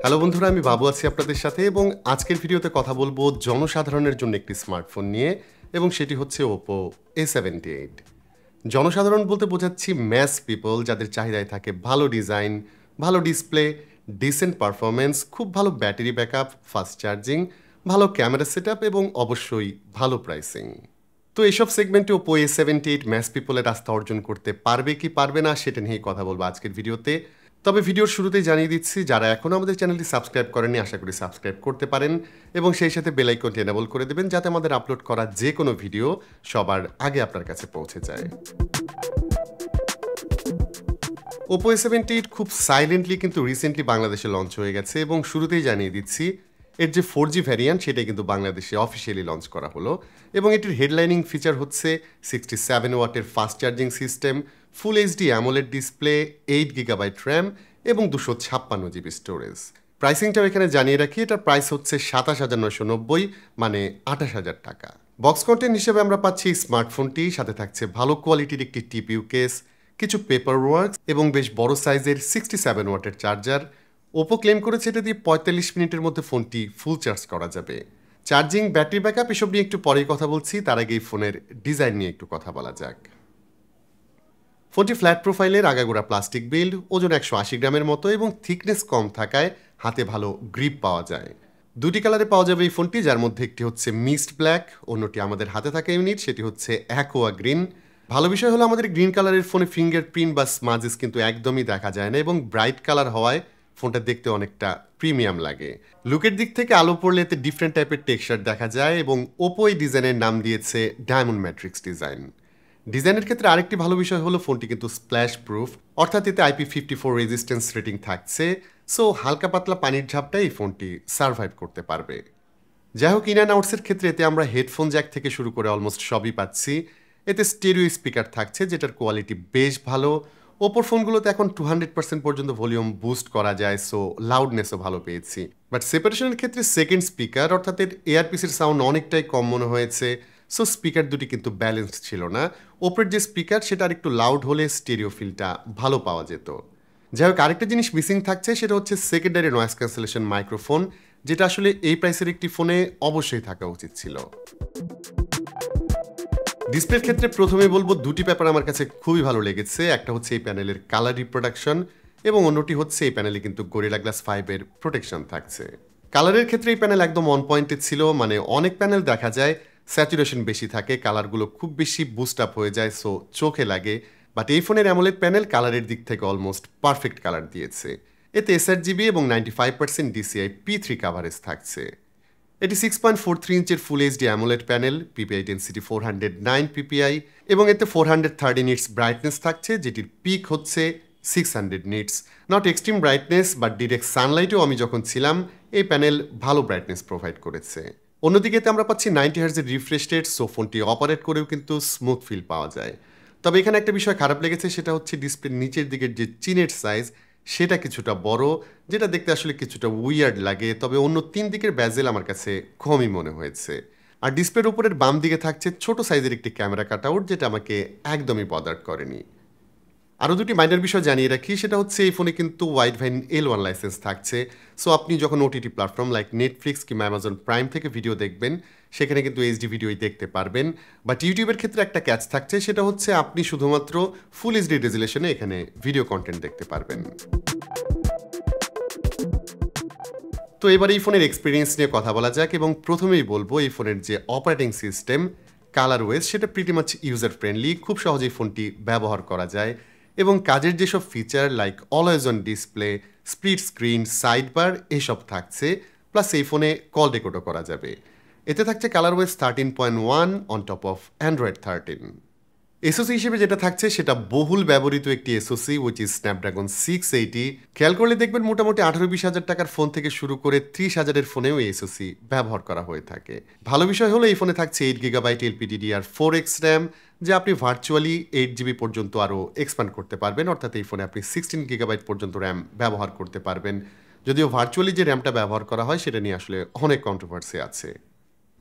Hello বন্ধুরা, আমি বাবু আছি আপনাদের সাথে এবং আজকের ভিডিওতে কথা বলবো জনসাধারণের জন্য একটি স্মার্টফোন নিয়ে এবং সেটি হচ্ছে Oppo A78। জনসাধারণ বলতে বোঝাচ্ছি ম্যাস পিপল, যাদের চাহিদায় থাকে ভালো ডিজাইন, ভালো ডিসপ্লে, ডিসেন্ট পারফরমেন্স, খুব ভালো ব্যাটারি ব্যাকআপ, ফাস্ট চার্জিং, ভালো ক্যামেরা সেটআপ এবং অবশ্যই ভালো প্রাইসিং। তো এইসব সেগমেন্টে Oppo A78 ম্যাস পিপলের রাস্তা অর্জন করতে পারবে কি পারবে না সেটা নিয়েই কথা বলবো আজকের ভিডিওতে। তবে ভিডিওর শুরুতেই জানিয়ে দিচ্ছি, যারা এখনও আমাদের চ্যানেলটি সাবস্ক্রাইব করেননি আশা করি সাবস্ক্রাইব করতে পারেন এবং সেই সাথে বেল আইকনটি এনেবল করে দেবেন যাতে আমাদের আপলোড করা যে কোনো ভিডিও সবার আগে আপনার কাছে পৌঁছে যায়। Oppo A78 খুব সাইলেন্টলি কিন্তু রিসেন্টলি বাংলাদেশে লঞ্চ হয়ে গেছে এবং শুরুতেই জানিয়ে দিচ্ছি এর যে 4G ভ্যারিয়েন্ট সেটাই কিন্তু বাংলাদেশে অফিসিয়ালি লঞ্চ করা হলো এবং এটির হেডলাইনিং ফিচার হচ্ছে 67 ওয়াটের ফাস্ট চার্জিং সিস্টেম, ফুল HD AMOLED display, 8 GB RAM এবং 256 GB স্টোরেজ। প্রাইসিংটাও এখানে জানিয়ে রাখি, এটার প্রাইস হচ্ছে 27,990, মানে 28,000 টাকা। বক্স কন্টেন্ট হিসেবে আমরা পাচ্ছি স্মার্টফোনটি সাথে থাকছে ভালো কোয়ালিটির একটি টিপিইউ কেস, কিছু পেপার ওয়ার্কস এবং বেশ বড় সাইজের 67 ওয়াটের চার্জার। ওপো ক্লেম করেছে এটা দিয়ে 45 মিনিটের মধ্যে ফোনটি ফুল চার্জ করা যাবে। চার্জিং, ব্যাটারি ব্যাকআপ এসব নিয়ে একটু পরেই কথা বলছি, তার আগে এই ফোনের ডিজাইন নিয়ে একটু কথা বলা যাক। ফোনটি ফ্ল্যাট প্রোফাইলের, আগাগোড়া প্লাস্টিক বিল্ড, ওজন 180 গ্রামের মতো এবং থিকনেস কম থাকায় হাতে ভালো গ্রিপ পাওয়া যায়। দুটি কালারে পাওয়া যাবে এই ফোনটি, যার মধ্যে একটি হচ্ছে মিস্ট ব্ল্যাক, অন্যটি আমাদের হাতে থাকা ইউনিট সেটি হচ্ছে অ্যাকোয়া গ্রিন। ভালো বিষয় হলো আমাদের গ্রিন কালারের ফোনে ফিঙ্গারপ্রিন্ট বা স্মাজেস কিন্তু একদমই দেখা যায় না এবং ব্রাইট কালার হওয়ায় ফোনটা দেখতে অনেকটা প্রিমিয়াম লাগে। লুকের দিক থেকে আলো পড়লে এতে ডিফারেন্ট টাইপের টেক্সচার দেখা যায় এবং ওপো এই ডিজাইনের নাম দিয়েছে ডায়মন্ড ম্যাট্রিক্স ডিজাইন। ডিজাইনের ক্ষেত্রে আরেকটি ভালো বিষয় হলো ফোনটি কিন্তু স্প্ল্যাশ প্রুফ, অর্থাৎ এতে IP54 রেজিস্ট্যান্স রেটিং থাকছে, সো হালকা পাতলা পানির ঝাপটাই এই ফোনটি সার্ভাইভ করতে পারবে। যাই হোক, ইন অ্যান্ড আউটসের ক্ষেত্রে এতে আমরা হেডফোন জ্যাক থেকে শুরু করে অলমোস্ট সবই পাচ্ছি। এতে স্টেরিও স্পিকার থাকছে যেটার কোয়ালিটি বেশ ভালো। ওপোর ফোনগুলোতে এখন 200% পর্যন্ত ভলিউম বুস্ট করা যায়, সো লাউডনেসও ভালো পেয়েছি। বাট সেপারেশনের ক্ষেত্রে সেকেন্ড স্পিকার অর্থাৎ এর এয়ারপিসের সাউন্ড অনেকটাই কম মনে হয়েছে, সো স্পিকার দুটি কিন্তু ব্যালেন্সড ছিল না। ওপরের যে স্পিকার সেটা আর একটু লাউড হলে স্টেরিও ফিলটা ভালো পাওয়া যেত। যাই হোক, আরেকটা জিনিস মিসিং থাকছে সেটা হচ্ছে সেকেন্ডারি নয়েজ ক্যান্সেলেশন মাইক্রোফোন, যেটা আসলে এই প্রাইসের একটি ফোনে অবশ্যই থাকা উচিত ছিল। ডিসপ্লের ক্ষেত্রে প্রথমে বলবো দুটি ব্যাপার আমার কাছে খুবই ভালো লেগেছে। একটা হচ্ছে এই প্যানেলের কালার রিপ্রোডাকশন এবং অন্যটি হচ্ছে এই প্যানেলে কিন্তু গরিলা গ্লাস 5 এর প্রোটেকশন থাকছে। কালারের ক্ষেত্রে এই প্যানেল একদম অন পয়েন্টে ছিল, মানে অনেক প্যানেল দেখা যায় স্যাচুরেশন বেশি থাকে, কালারগুলো খুব বেশি বুস্ট আপ হয়ে যায়, সো চোখে লাগে। বাট এই ফোনের AMOLED প্যানেল কালারের দিক থেকে অলমোস্ট পারফেক্ট কালার দিয়েছে। এতে SRGB এবং 95% DCI P3 কাভারেজ থাকছে। এটি 6.43 ইঞ্চের full HD AMOLED panel, PPI density 409 PPI এবং এতে 430 নিটস ব্রাইটনেস থাকছে, যেটির পিক হচ্ছে 600 nits. Not extreme brightness, but direct সানলাইটেও আমি যখন ছিলাম এই প্যানেল ভালো ব্রাইটনেস প্রোভাইড করেছে। অন্যদিকে আমরা পাচ্ছি 90 হার্জের রিফ্রেশ রেট, সো ফোনটি অপারেট করেও কিন্তু স্মুথ ফিল পাওয়া যায়। তবে এখানে একটা বিষয় খারাপ লেগেছে, সেটা হচ্ছে ডিসপ্লের নিচের দিকের যে চিনের সাইজ সেটা কিছুটা বড়, যেটা দেখতে আসলে কিছুটা উইয়ার্ড লাগে। তবে অন্য তিন দিকের ব্যাজেল আমার কাছে কমই মনে হয়েছে। আর ডিসপ্লের উপরের বাম দিকে থাকছে ছোট সাইজের একটি ক্যামেরা কাটআউট, যেটা আমাকে একদমই বদার করেনি। আরও দুটি মাইনার বিষয় জানিয়ে রাখি, সেটা হচ্ছে এই ফোনে কিন্তু ওয়াইড ভ্যান L1 লাইসেন্স থাকছে, সো আপনি যখন OTT প্ল্যাটফর্ম লাইক নেটফ্লিক্স কিংবা অ্যামাজন প্রাইম থেকে ভিডিও দেখবেন সেখানে কিন্তু HD ভিডিওই দেখতে পারবেন। বাট ইউটিউবের ক্ষেত্রে একটা ক্যাচ থাকছে, সেটা হচ্ছে আপনি শুধুমাত্র ফুল HD রেজুলেশনে এখানে ভিডিও কন্টেন্ট দেখতে পারবেন। তো এবার এই ফোনের এক্সপিরিয়েন্স নিয়ে কথা বলা যাক এবং প্রথমেই বলবো এই ফোনের যে অপারেটিং সিস্টেম কালারওয়েজ সেটা প্রিটি মাচ ইউজার ফ্রেন্ডলি, খুব সহজেই ফোনটি ব্যবহার করা যায় এবং কাজের যেসব feature like always on display, split screen, side bar এসব থাকছে, প্লাস এই ফোনে কল রেকর্ডও করা যাবে। এতে থাকছে কালারওয়েজ 13.1 on top of Android 13। SOC হিসেবে যেটা থাকছে সেটা বহুল ব্যবহৃত একটি এসওসি উইচ ইজ স্ন্যাপড্রাগন 680। খেয়াল করলে দেখবেন মোটামুটি 18-20 হাজার টাকার ফোন থেকে শুরু করে 30 হাজারের ফোনেও এসওসি ব্যবহার করা হয়ে থাকে। ভালো বিষয় হলো এই ফোনে থাকছে 8 GB LPDDR4X র্যাম, যা আপনি ভার্চুয়ালি 8GB পর্যন্ত আরও এক্সপ্যান্ড করতে পারবেন, অর্থাৎ এই ফোনে আপনি 16 GB পর্যন্ত র্যাম ব্যবহার করতে পারবেন। যদিও ভার্চুয়ালি যে র্যামটা ব্যবহার করা হয় সেটা নিয়ে আসলে অনেক কন্ট্রোভার্সি আছে।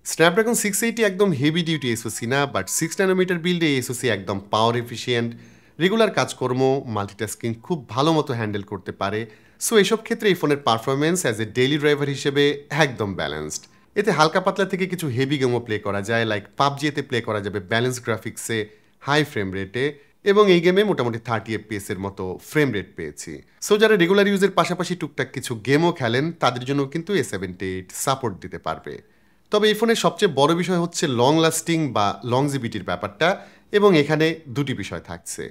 স্ন্যাপড্রাগন 680 একদম হেভি ডিউটি এসওসি না, বাট 6 ন্যানোমিটার বিল্ডে এসওসি একদম পাওয়ার এফিশিয়েন্ট, রেগুলার কাজকর্ম, মাল্টিটাস্কিং খুব ভালো মতো হ্যান্ডেল করতে পারে, সো এসব ক্ষেত্রে এই ফোনের performance as a daily driver হিসেবে একদম ব্যালেন্সড। এতে হালকা পাতলা থেকে কিছু হেভি গেমও প্লে করা যায়, লাইক পাবজিতে প্লে করা যাবে ব্যালেন্স গ্রাফিক্সে, হাই ফ্রেম রেটে, এবং এই গেমে মোটামুটি 30 FPS এর মতো ফ্রেম রেট পেয়েছি। সো যারা রেগুলার ইউজের পাশাপাশি টুকটাক কিছু গেমও খেলেন তাদের জন্য কিন্তু A78 সাপোর্ট দিতে পারবে। তবে এই ফোনের সবচেয়ে বড় বিষয় হচ্ছে লং লাস্টিং বা লংজিভিটির ব্যাপারটা, এবং এখানে দুটি বিষয় থাকছে।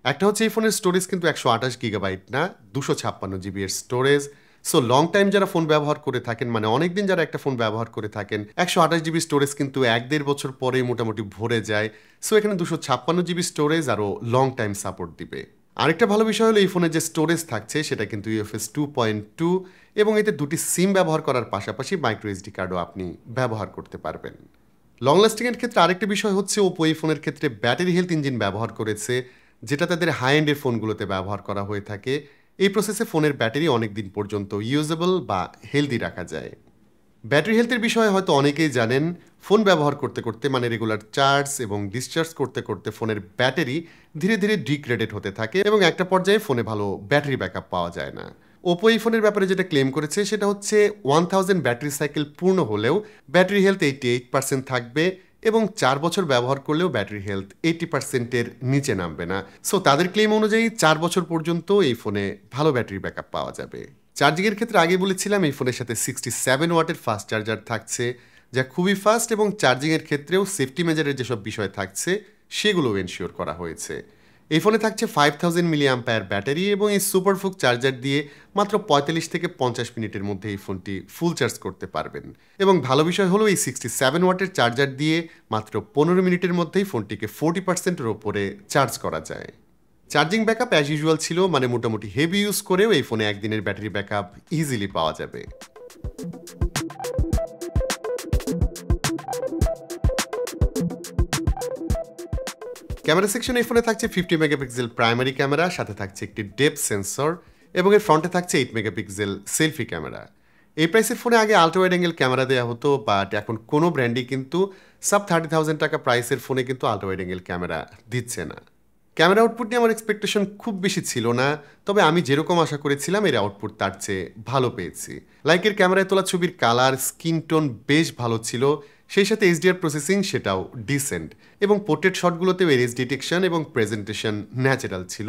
একটা হচ্ছে এই ফোনের স্টোরেজ কিন্তু 128 গিগাবাইট না, 256 জিবি এর স্টোরেজ। সো লং টাইম যারা ফোন ব্যবহার করে থাকেন, মানে অনেকদিন যারা একটা ফোন ব্যবহার করে থাকেন, 128 জিবি স্টোরেজ কিন্তু 1-1.5 বছর পরেই মোটামুটি ভরে যায়। সো এখানে 256 জিবি স্টোরেজ আরও লং টাইম সাপোর্ট দিবে। আরেকটা ভালো বিষয় হলো এই ফোনের যে স্টোরেজ থাকছে সেটা কিন্তু UFS 2.2, এবং এতে দুটি সিম ব্যবহার করার পাশাপাশি মাইক্রো SD কার্ডও আপনি ব্যবহার করতে পারবেন। লং লাস্টিংয়ের ক্ষেত্রে আরেকটা বিষয় হচ্ছে ওপো এই ফোনের ক্ষেত্রে ব্যাটারি হেলথ ইঞ্জিন ব্যবহার করেছে, যেটা তাদের হাই এন্ডের ফোনগুলোতে ব্যবহার করা হয়ে থাকে। এই প্রসেসে ফোনের ব্যাটারি অনেক দিন পর্যন্ত ইউজেবল বা হেলদি রাখা যায়। ব্যাটারি হেলথের বিষয়ে হয়তো অনেকেই জানেন, ফোন ব্যবহার করতে করতে, মানে রেগুলার চার্জ এবং ডিসচার্জ করতে করতে ফোনের ব্যাটারি ধীরে ধীরে ডিগ্রেডেড হতে থাকে এবং একটা পর্যায়ে ফোনে ভালো ব্যাটারি ব্যাকআপ পাওয়া যায় না। ওপো এই ফোনের ব্যাপারে যেটা ক্লেম করেছে সেটা হচ্ছে 1000 ব্যাটারি সাইকেল পূর্ণ হলেও ব্যাটারি হেলথ 88% থাকবে, এবং 4 বছর ব্যবহার করলেও ব্যাটারি হেলথ 80%-এর নিচে নামবে না। সো তাদের ক্লেম অনুযায়ী 4 বছর পর্যন্ত এই ফোনে ভালো ব্যাটারি ব্যাকআপ পাওয়া যাবে। চার্জিংয়ের ক্ষেত্রে আগে বলেছিলাম এই ফোনের সাথে 67 ওয়াটের ফাস্ট চার্জার থাকছে, যা খুবই ফাস্ট, এবং চার্জিংয়ের ক্ষেত্রেও সেফটি মেজারের যেসব বিষয় থাকছে সেগুলোও এনশিওর করা হয়েছে। এই ফোনে থাকছে 5000 mAh ব্যাটারি, এবং এই সুপারফুক চার্জার দিয়ে মাত্র 45 থেকে 50 মিনিটের মধ্যে এই ফোনটি ফুল চার্জ করতে পারবেন। এবং ভালো বিষয় হলো এই 67 ওয়াটের চার্জার দিয়ে মাত্র 15 মিনিটের মধ্যেই ফোনটিকে 40%-এর ওপরে চার্জ করা যায়। চার্জিং ব্যাকআপ অ্যাজ ইউজুয়াল ছিল, মানে মোটামুটি হেভি ইউজ করেও এই ফোনে একদিনের ব্যাটারি ব্যাকআপ ইজিলি পাওয়া যাবে। ক্যামেরা সেকশনে এই ফোনে থাকছে 50 মেগাপিক্সেল প্রাইমারি ক্যামেরা, সাথে থাকছে একটি ডেপথ সেন্সর, এবং এর ফ্রন্টে থাকছে 8 মেগাপিক্সেল সেলফি ক্যামেরা। এই প্রাইসের ফোনে আগে আল্ট্রা ওয়াইড অ্যাঙ্গেল ক্যামেরা দেওয়া হতো, বাট এখন কোনো ব্র্যান্ডই কিন্তু সাব 30,000 টাকা প্রাইসের ফোনে কিন্তু আল্ট্রা ওয়াইড অ্যাঙ্গেল ক্যামেরা দিচ্ছে না। ক্যামেরা আউটপুট নিয়ে আমার এক্সপেকটেশন খুব বেশি ছিল না, তবে আমি যেরকম আশা করেছিলাম এর আউটপুট তার চেয়ে ভালো পেয়েছি। লাইকের ক্যামেরায় তোলা ছবির কালার, স্কিন টোন বেশ ভালো ছিল, সেই সাথে HDR প্রসেসিং সেটাও ডিসেন্ট, এবং পোর্ট্রেট শটগুলোতেও এজ ডিটেকশন এবং প্রেজেন্টেশন ন্যাচারাল ছিল।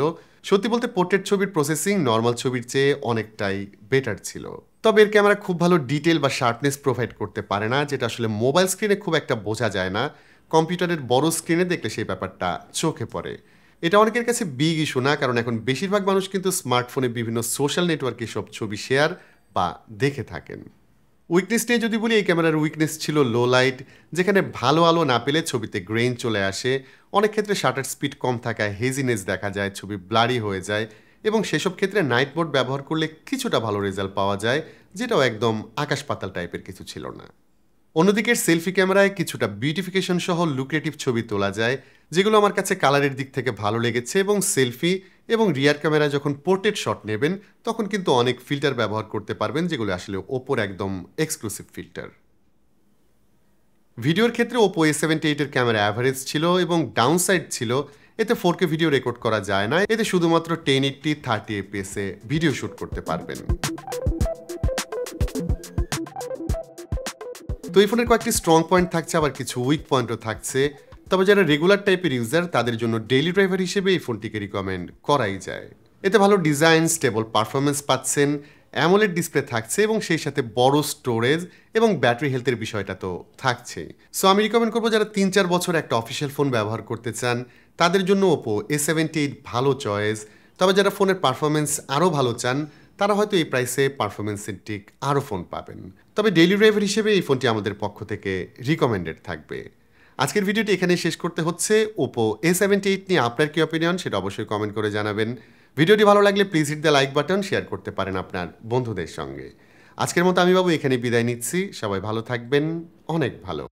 সত্যি বলতে পোর্ট্রেট ছবির প্রসেসিং নর্মাল ছবির চেয়ে অনেকটাই বেটার ছিল। তবে এর ক্যামেরা খুব ভালো ডিটেল বা শার্পনেস প্রোভাইড করতে পারে না, যেটা আসলে মোবাইল স্ক্রিনে খুব একটা বোঝা যায় না। কম্পিউটারের বড় স্ক্রিনে দেখলে সেই ব্যাপারটা চোখে পড়ে। এটা অনেকের কাছে বিগ ইস্যু না, কারণ এখন বেশিরভাগ মানুষ কিন্তু স্মার্টফোনে বিভিন্ন সোশ্যাল নেটওয়ার্কে সব ছবি শেয়ার বা দেখে থাকেন। উইকনেস নিয়ে যদি বলি, এই ক্যামেরার উইকনেস ছিল লো লাইট, যেখানে ভালো আলো না পেলে ছবিতে গ্রেইন চলে আসে, অনেক ক্ষেত্রে শাটার স্পিড কম থাকায় হেজিনেস দেখা যায়, ছবি ব্লারি হয়ে যায়, এবং সেসব ক্ষেত্রে নাইট মোড ব্যবহার করলে কিছুটা ভালো রেজাল্ট পাওয়া যায়, যেটাও একদম আকাশ পাতাল টাইপের কিছু ছিল না। অন্যদিকে সেলফি ক্যামেরায় কিছুটা বিউটিফিকেশন সহ লুক্রেটিভ ছবি তোলা যায়, যেগুলো আমার কাছে কালারের দিক থেকে ভালো লেগেছে, এবং সেলফি এবং রিয়ার ক্যামেরায় যখন পোর্ট্রেট শট নেবেন তখন কিন্তু অনেক ফিল্টার ব্যবহার করতে পারবেন, যেগুলো আসলে ওপোর একদম এক্সক্লুসিভ ফিল্টার। ভিডিওর ক্ষেত্রে ওপো A78-এর ক্যামেরা অ্যাভারেজ ছিল, এবং ডাউনসাইড ছিল এতে 4K ভিডিও রেকর্ড করা যায় না, এতে শুধুমাত্র 1080 30 FPS-এ ভিডিও শ্যুট করতে পারবেন। তো এই ফোনের কয়েকটি স্ট্রং পয়েন্ট থাকছে, আবার কিছু উইক পয়েন্টও থাকছে, তবে যারা রেগুলার টাইপের ইউজার তাদের জন্য ডেইলি ড্রাইভার হিসেবে এই ফোনটিকে রিকমেন্ড করাই যায়। এতে ভালো ডিজাইন, স্টেবল পারফরমেন্স পাচ্ছেন, অ্যামোলেড ডিসপ্লে থাকছে, এবং সেই সাথে বড় স্টোরেজ এবং ব্যাটারি হেলথের বিষয়টা তো থাকছেই। সো আমি রিকমেন্ড করবো যারা 3-4 বছর একটা অফিসিয়াল ফোন ব্যবহার করতে চান তাদের জন্য ওপো A78 ভালো চয়েস। তবে যারা ফোনের পারফরমেন্স আরও ভালো চান তারা হয়তো এই প্রাইসে পারফরমেন্স সেন্ট্রিক আরও ফোন পাবেন। তবে ডেইলি ড্রাইভার হিসেবে এই ফোনটি আমাদের পক্ষ থেকে রিকমেন্ডেড থাকবে। আজকের ভিডিওটি এখানেই শেষ করতে হচ্ছে। ওপো A78 নিয়ে আপনার কি অপিনিয়ন সেটা অবশ্যই কমেন্ট করে জানাবেন। ভিডিওটি ভালো লাগলে please hit the like button, share করতে পারেন আপনার বন্ধুদের সঙ্গে। আজকের মতো আমি বাবু এখানে বিদায় নিচ্ছি। সবাই ভালো থাকবেন, অনেক ভালো।